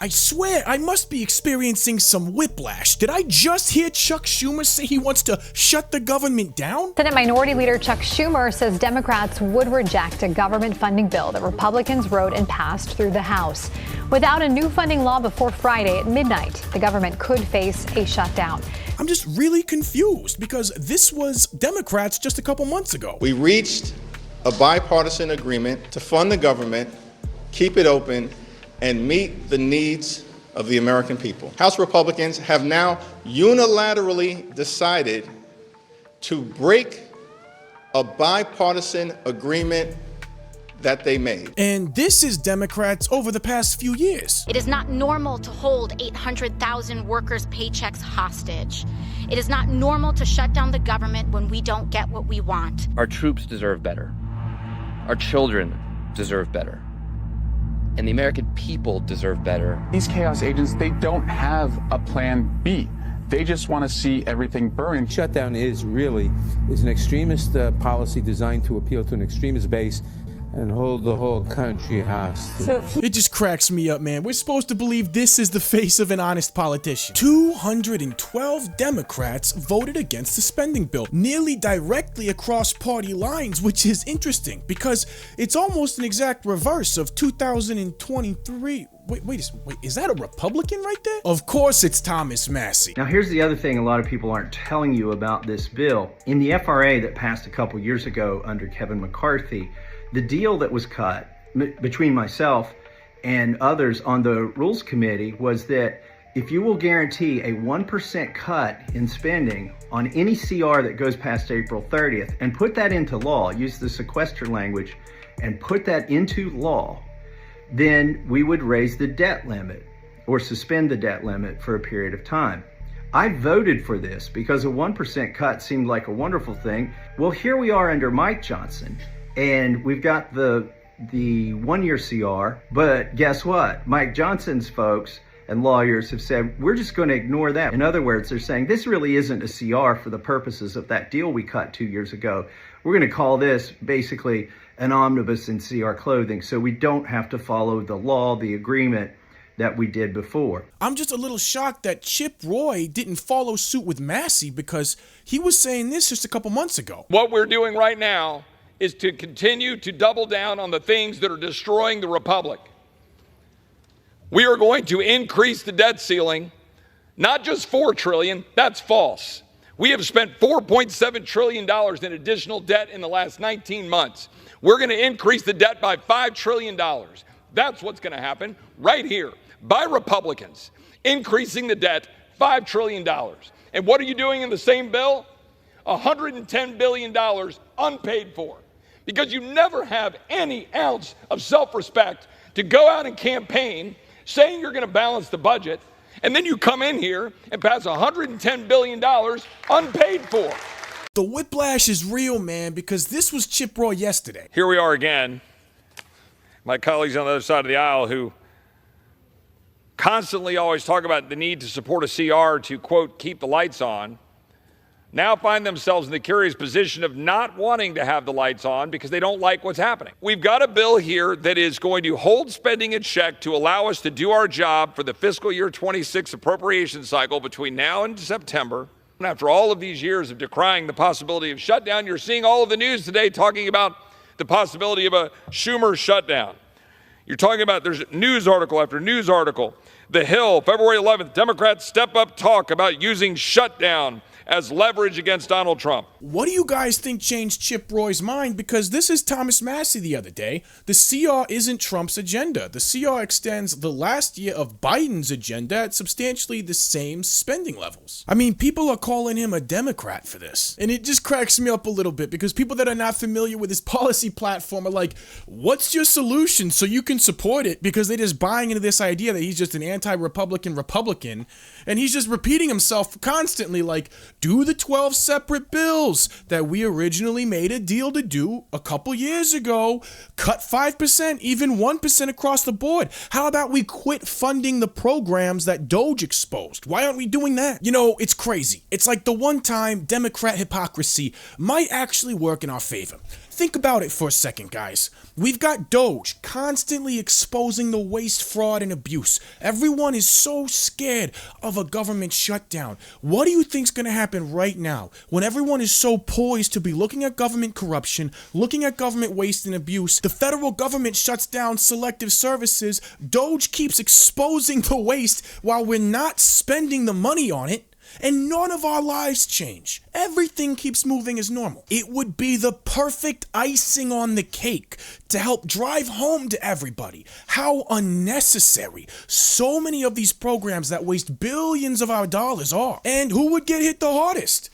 I swear, I must be experiencing some whiplash. Did I just hear Chuck Schumer say he wants to shut the government down? Senate Minority Leader Chuck Schumer says Democrats would reject a government funding bill that Republicans wrote and passed through the House. Without a new funding law before Friday at midnight, the government could face a shutdown. I'm just really confused because this was Democrats just a couple months ago. We reached a bipartisan agreement to fund the government, keep it open, and meet the needs of the American people. House Republicans have now unilaterally decided to break a bipartisan agreement that they made. And this is Democrats over the past few years. It is not normal to hold 800,000 workers' paychecks hostage. It is not normal to shut down the government when we don't get what we want. Our troops deserve better. Our children deserve better. And the American people deserve better. These chaos agents, they don't have a plan B. They just want to see everything burn. Shutdown is an extremist policy designed to appeal to an extremist base and hold the whole country hostage. It just cracks me up, man. We're supposed to believe this is the face of an honest politician. 212 Democrats voted against the spending bill, nearly directly across party lines, which is interesting because it's almost an exact reverse of 2023. Wait, is that a Republican right there? Of course it's Thomas Massie. Now here's the other thing a lot of people aren't telling you about this bill. In the FRA that passed a couple years ago under Kevin McCarthy, the deal that was cut between myself and others on the Rules Committee was that if you will guarantee a 1% cut in spending on any CR that goes past April 30th and put that into law, use the sequester language and put that into law, then we would raise the debt limit or suspend the debt limit for a period of time. I voted for this because a 1% cut seemed like a wonderful thing. Well, here we are under Mike Johnson. And we've got the 1-year CR, but guess what? Mike Johnson's folks and lawyers have said, we're just going to ignore that. In other words, they're saying this really isn't a CR for the purposes of that deal we cut 2 years ago. We're going to call this basically an omnibus in CR clothing, so we don't have to follow the law, the agreement that we did before. I'm just a little shocked that Chip Roy didn't follow suit with Massie because he was saying this just a couple months ago. What we're doing right now is to continue to double down on the things that are destroying the republic. We are going to increase the debt ceiling, not just $4 trillion, that's false. We have spent $4.7 trillion in additional debt in the last 19 months. We're going to increase the debt by $5 trillion. That's what's going to happen right here by Republicans, increasing the debt $5 trillion. And what are you doing in the same bill? $110 billion unpaid for. Because you never have any ounce of self-respect to go out and campaign saying you're going to balance the budget, and then you come in here and pass $110 billion unpaid for. The whiplash is real, man, because this was Chip Roy yesterday. Here we are again. My colleagues on the other side of the aisle who constantly always talk about the need to support a CR to, quote, keep the lights on, now find themselves in the curious position of not wanting to have the lights on because they don't like what's happening. We've got a bill here that is going to hold spending in check to allow us to do our job for the fiscal year 26 appropriation cycle between now and September. And after all of these years of decrying the possibility of shutdown, you're seeing all of the news today talking about the possibility of a Schumer shutdown. You're talking about there's news article after news article. The Hill, February 11th, Democrats step up talk about using shutdown as leverage against Donald Trump. What do you guys think changed Chip Roy's mind? Because this is Thomas Massie the other day. The CR isn't Trump's agenda. The CR extends the last year of Biden's agenda at substantially the same spending levels. I mean, people are calling him a Democrat for this. And it just cracks me up a little bit because people that are not familiar with his policy platform are like, what's your solution so you can support it? Because they're just buying into this idea that he's just an anti-Republican Republican. And he's just repeating himself constantly like, do the 12 separate bills that we originally made a deal to do a couple years ago. Cut 5%, even 1% across the board. How about we quit funding the programs that Doge exposed? Why aren't we doing that? You know, it's crazy. It's like the one time Democrat hypocrisy might actually work in our favor. Think about it for a second, guys. We've got Doge constantly exposing the waste, fraud, and abuse. Everyone is so scared of a government shutdown. What do you think's going to happen right now when everyone is so poised to be looking at government corruption, looking at government waste and abuse? The federal government shuts down selective services. Doge keeps exposing the waste while we're not spending the money on it. And none of our lives change. Everything keeps moving as normal. It would be the perfect icing on the cake to help drive home to everybody how unnecessary so many of these programs that waste billions of our dollars are. And who would get hit the hardest?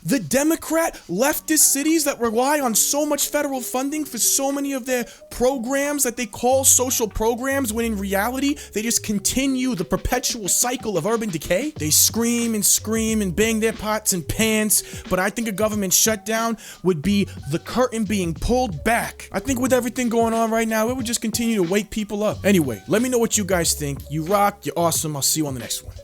The Democrat leftist cities that rely on so much federal funding for so many of their programs that they call social programs, when in reality, they just continue the perpetual cycle of urban decay. They scream and bang their pots and pans, but I think a government shutdown would be the curtain being pulled back. I think with everything going on right now, it would just continue to wake people up. Anyway, let me know what you guys think. You rock, you're awesome. I'll see you on the next one.